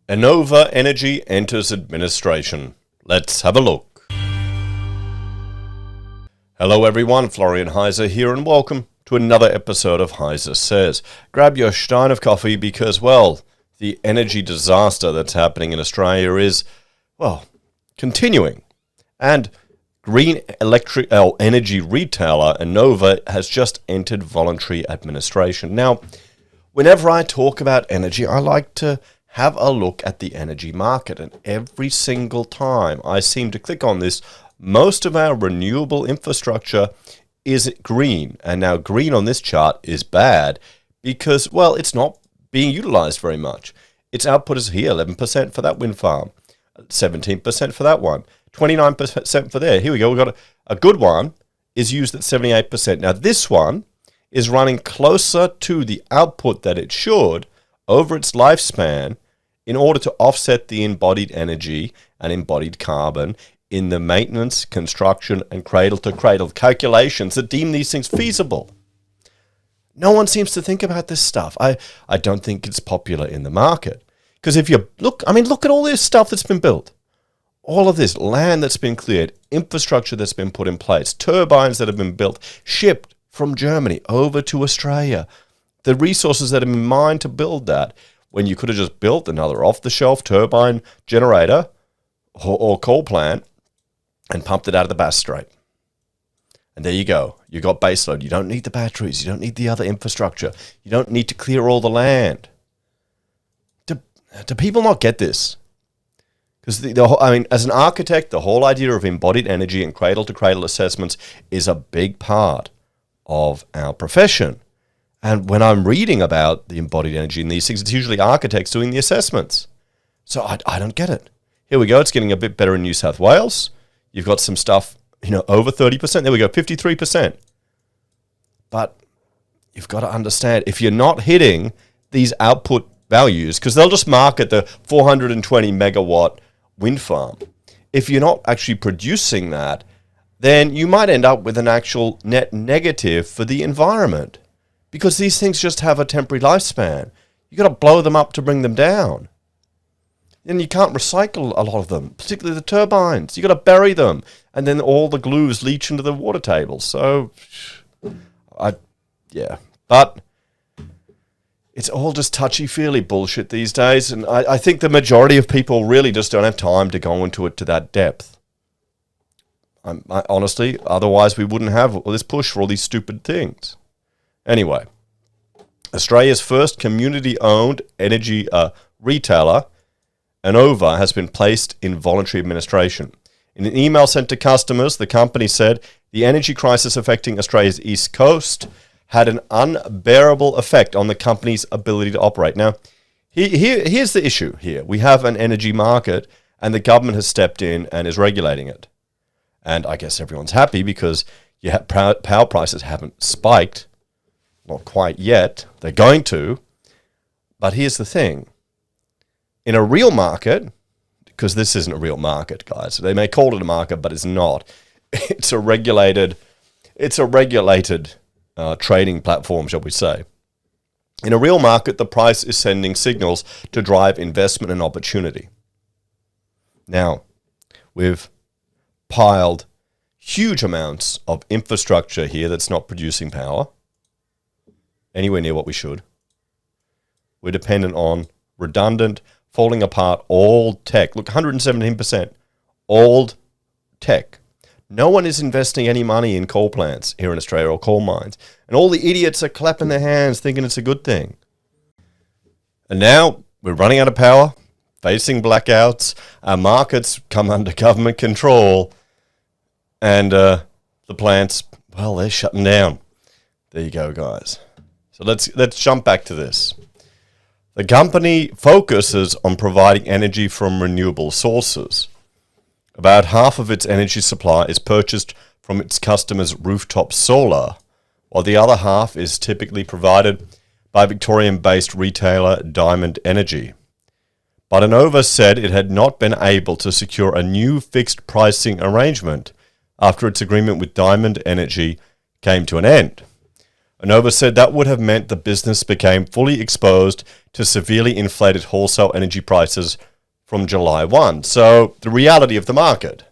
Enova Energy enters administration. Let's have a look. Hello everyone, Florian.Heise here, and welcome to another episode of HeiseSays. Grab your stein of coffee because, well, the energy disaster that's happening in Australia is, well, continuing. And green energy retailer Enova has just entered voluntary administration. Now, whenever I talk about energy, I like to have a look at the energy market, and every single time I seem to click on this, most of our renewable infrastructure is green. And now green on this chart is bad because, well, it's not being utilized very much. Its output is here, 11% for that wind farm, 17% for that one, 29% for there. Here we go. We've got a good one is used at 78%. Now this one is running closer to the output that it should over its lifespan in order to offset the embodied energy and embodied carbon in the maintenance, construction, and cradle-to-cradle calculations that deem these things feasible. No one seems to think about this stuff. I don't think it's popular in the market. Because if you look at all this stuff that's been built. All of this land that's been cleared, infrastructure that's been put in place, turbines that have been built, shipped from Germany over to Australia. The resources that have been mined to build that, when you could have just built another off-the-shelf turbine generator or coal plant and pumped it out of the Bass Strait. And there you go. You got baseload. You don't need the batteries. You don't need the other infrastructure. You don't need to clear all the land. Do people not get this? Because as an architect, the whole idea of embodied energy and cradle-to-cradle assessments is a big part of our profession. And when I'm reading about the embodied energy in these things, it's usually architects doing the assessments. So I don't get it. Here we go. It's getting a bit better in New South Wales. You've got some stuff, over 30%. There we go, 53%. But you've got to understand, if you're not hitting these output values, because they'll just market the 420 megawatt wind farm. If you're not actually producing that, then you might end up with an actual net negative for the environment. Because these things just have a temporary lifespan. You've got to blow them up to bring them down. And you can't recycle a lot of them, particularly the turbines. You've got to bury them. And then all the glues leach into the water table. So, But it's all just touchy-feely bullshit these days. And I think the majority of people really just don't have time to go into it to that depth. Honestly, otherwise we wouldn't have all this push for all these stupid things. Anyway, Australia's first community-owned energy retailer, Enova, has been placed in voluntary administration. In an email sent to customers, the company said the energy crisis affecting Australia's east coast had an unbearable effect on the company's ability to operate. Now, here's the issue here. We have an energy market, and the government has stepped in and is regulating it. And I guess everyone's happy because power prices haven't spiked. Not quite yet. They're going to. But here's the thing. In a real market, because this isn't a real market, guys. They may call it a market, but it's not. It's a regulated trading platform, shall we say. In a real market, the price is sending signals to drive investment and opportunity. Now, we've piled huge amounts of infrastructure here that's not producing power anywhere near what we should. We're dependent on redundant, falling apart, old tech. Look, 117%, old tech. No one is investing any money in coal plants here in Australia or coal mines. And all the idiots are clapping their hands thinking it's a good thing. And now we're running out of power, facing blackouts, our markets come under government control, and the plants, well, they're shutting down. There you go, guys. So let's jump back to this. The company focuses on providing energy from renewable sources. About half of its energy supply is purchased from its customers' rooftop solar, while the other half is typically provided by Victorian-based retailer Diamond Energy. But Enova said it had not been able to secure a new fixed pricing arrangement after its agreement with Diamond Energy came to an end. Enova said that would have meant the business became fully exposed to severely inflated wholesale energy prices from July 1. So the reality of the market.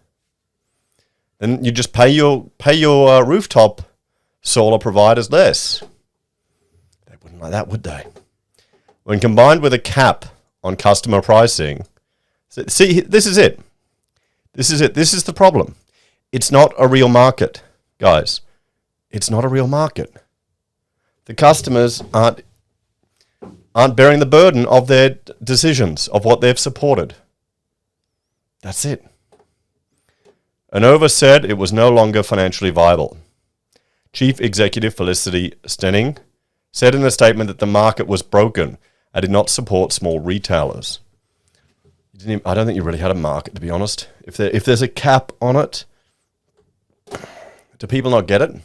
Then you just pay your rooftop solar providers less. They wouldn't like that, would they? When combined with a cap on customer pricing, see, this is it. This is the problem. It's not a real market, guys. It's not a real market. The customers aren't bearing the burden of their decisions, of what they've supported. That's it. Enova said it was no longer financially viable. Chief Executive Felicity Stenning said in a statement that the market was broken and did not support small retailers. I don't think you really had a market, to be honest. If there's a cap on it, do people not get it?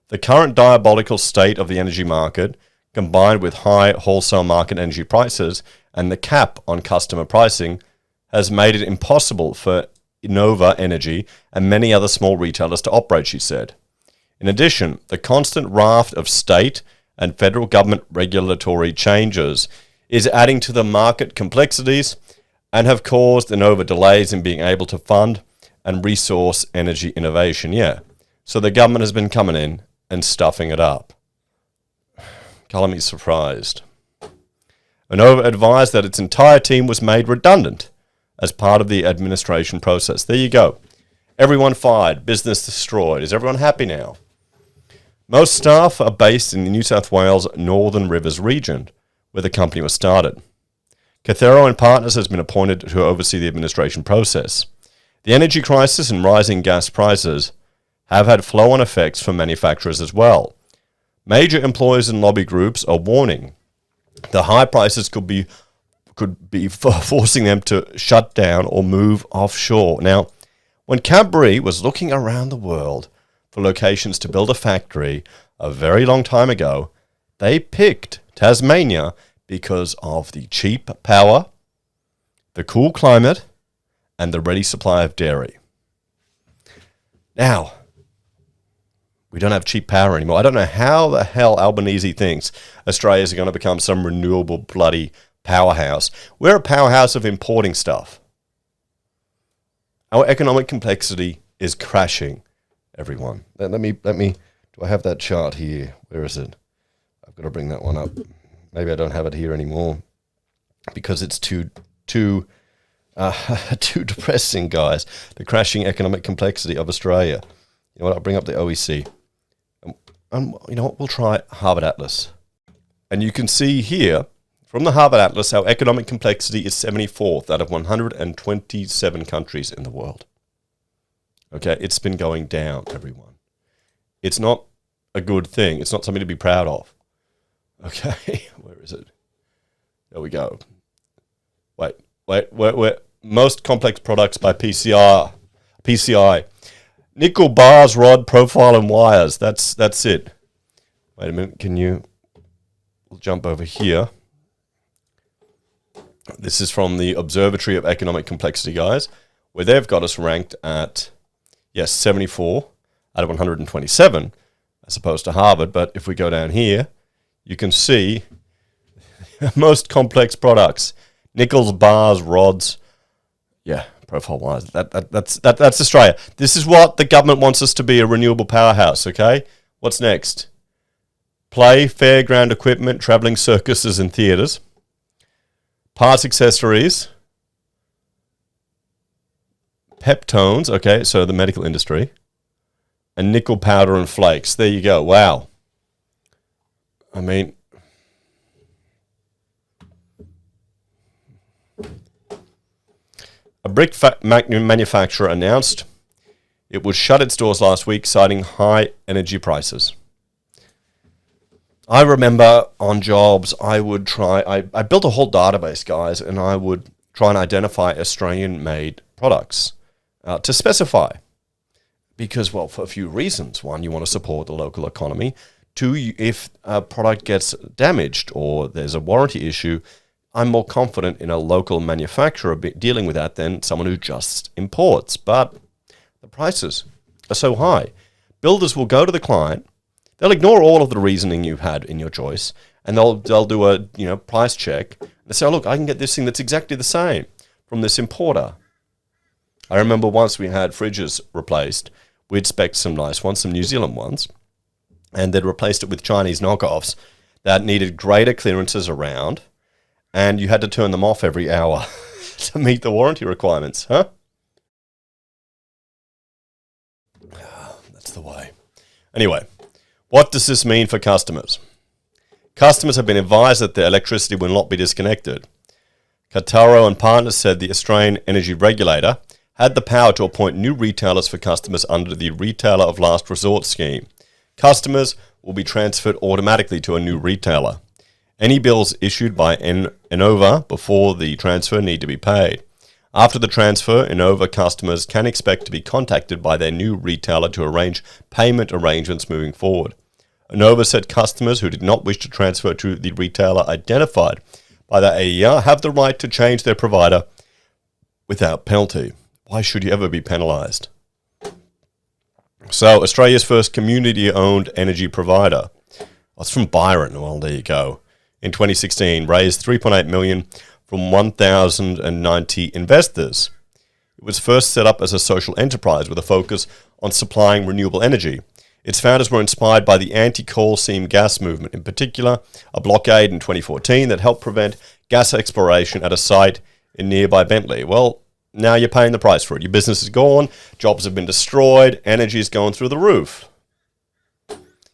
The current diabolical state of the energy market, combined with high wholesale market energy prices and the cap on customer pricing, has made it impossible for Enova Energy and many other small retailers to operate, she said. In addition, the constant raft of state and federal government regulatory changes is adding to the market complexities and have caused Enova delays in being able to fund and resource energy innovation. Yeah, so the government has been coming in and stuffing it up. Color me surprised. Enova advised that its entire team was made redundant as part of the administration process. There you go. Everyone fired, business destroyed. Is everyone happy now? Most staff are based in the New South Wales Northern Rivers region, where the company was started. Cathero and Partners has been appointed to oversee the administration process. The energy crisis and rising gas prices have had flow-on effects for manufacturers as well. Major employers and lobby groups are warning the high prices could be forcing them to shut down or move offshore. Now, when Cadbury was looking around the world for locations to build a factory a very long time ago, they picked Tasmania because of the cheap power, the cool climate, and the ready supply of dairy. Now, we don't have cheap power anymore. I don't know how the hell Albanese thinks Australia's going to become some renewable bloody powerhouse. We're a powerhouse of importing stuff. Our economic complexity is crashing, everyone. Let me. Do I have that chart here? Where is it? I've got to bring that one up. Maybe I don't have it here anymore because it's too depressing, guys. The crashing economic complexity of Australia. You know what? I'll bring up the OEC. And you know what? We'll try Harvard Atlas. And you can see here, from the Harvard Atlas, our economic complexity is 74th out of 127 countries in the world. Okay, it's been going down, everyone. It's not a good thing. It's not something to be proud of. Okay, where is it? There we go. Wait. Most complex products by PCI. Nickel bars, rod, profile, and wires. That's it. Wait a minute. We'll jump over here. This is from the Observatory of Economic Complexity, guys, where they've got us ranked at, 74 out of 127, as opposed to Harvard. But if we go down here, you can see most complex products. Nickels, bars, rods. Yeah, profile wires. That's Australia. This is what the government wants us to be, a renewable powerhouse, okay? What's next? Play, fairground equipment, travelling circuses and theatres. Parts, accessories. Peptones, okay, so the medical industry. And nickel powder and flakes. There you go. Wow. I mean, a brick manufacturer announced it would shut its doors last week, citing high energy prices. I remember on jobs, I built a whole database, guys, and I would try and identify Australian-made products to specify. Because, well, for a few reasons. One, you want to support the local economy. Two, if a product gets damaged or there's a warranty issue, I'm more confident in a local manufacturer dealing with that than someone who just imports. But the prices are so high. Builders will go to the client They'll ignore all of the reasoning you've had in your choice, and they'll do a price check. They say, oh, look, I can get this thing that's exactly the same from this importer. I remember once we had fridges replaced. We'd spec'd some nice ones, some New Zealand ones, and they'd replaced it with Chinese knockoffs that needed greater clearances around, and you had to turn them off every hour to meet the warranty requirements, huh? That's the way. Anyway, what does this mean for customers? Customers have been advised that their electricity will not be disconnected. Kataro and Partners said the Australian energy regulator had the power to appoint new retailers for customers under the Retailer of Last Resort scheme. Customers will be transferred automatically to a new retailer. Any bills issued by Enova before the transfer need to be paid. After the transfer, Enova customers can expect to be contacted by their new retailer to arrange payment arrangements moving forward. Enova said customers who did not wish to transfer to the retailer identified by the AER have the right to change their provider without penalty. Why should you ever be penalised? So, Australia's first community-owned energy provider. That's from Byron. Well, there you go. In 2016, raised $3.8 million from 1,090 investors. It was first set up as a social enterprise with a focus on supplying renewable energy. Its founders were inspired by the anti-coal seam gas movement, in particular a blockade in 2014 that helped prevent gas exploration at a site in nearby Bentley. Well, now you're paying the price for it. Your business is gone, jobs have been destroyed, energy is going through the roof.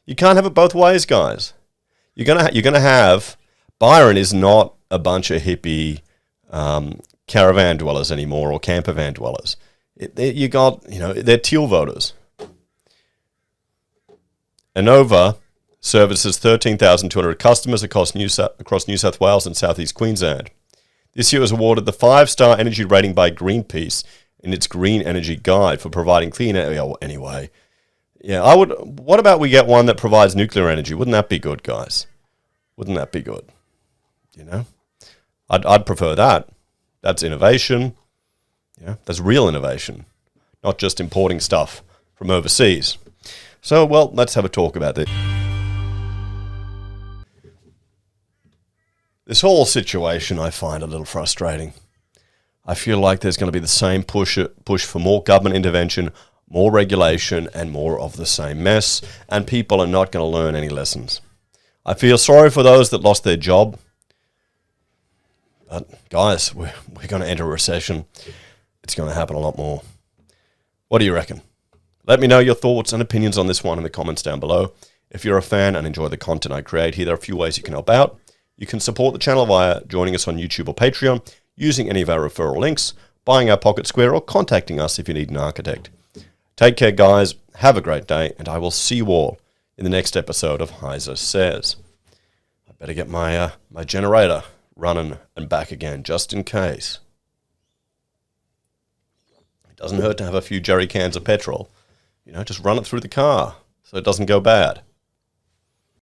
You can't have it both ways, guys. You're gonna have... Byron is not a bunch of hippie caravan dwellers anymore or camper van dwellers. They're teal voters. Enova services 13,200 customers across New South Wales and Southeast Queensland. This year was awarded the 5-star energy rating by Greenpeace in its Green Energy Guide for providing clean energy. Anyway, yeah, what about we get one that provides nuclear energy? Wouldn't that be good, guys? Wouldn't that be good? I'd prefer that. That's innovation. Yeah, that's real innovation, not just importing stuff from overseas. So, well, let's have a talk about this. This whole situation I find a little frustrating. I feel like there's going to be the same push for more government intervention, more regulation, and more of the same mess, and people are not going to learn any lessons. I feel sorry for those that lost their job. But, guys, we're going to enter a recession. It's going to happen a lot more. What do you reckon? Let me know your thoughts and opinions on this one in the comments down below. If you're a fan and enjoy the content I create here, there are a few ways you can help out. You can support the channel via joining us on YouTube or Patreon, using any of our referral links, buying our Pocket Square, or contacting us if you need an architect. Take care, guys. Have a great day, and I will see you all in the next episode of HeiseSays. I better get my generator running and back again, just in case. It doesn't hurt to have a few jerry cans of petrol. Just run it through the car so it doesn't go bad.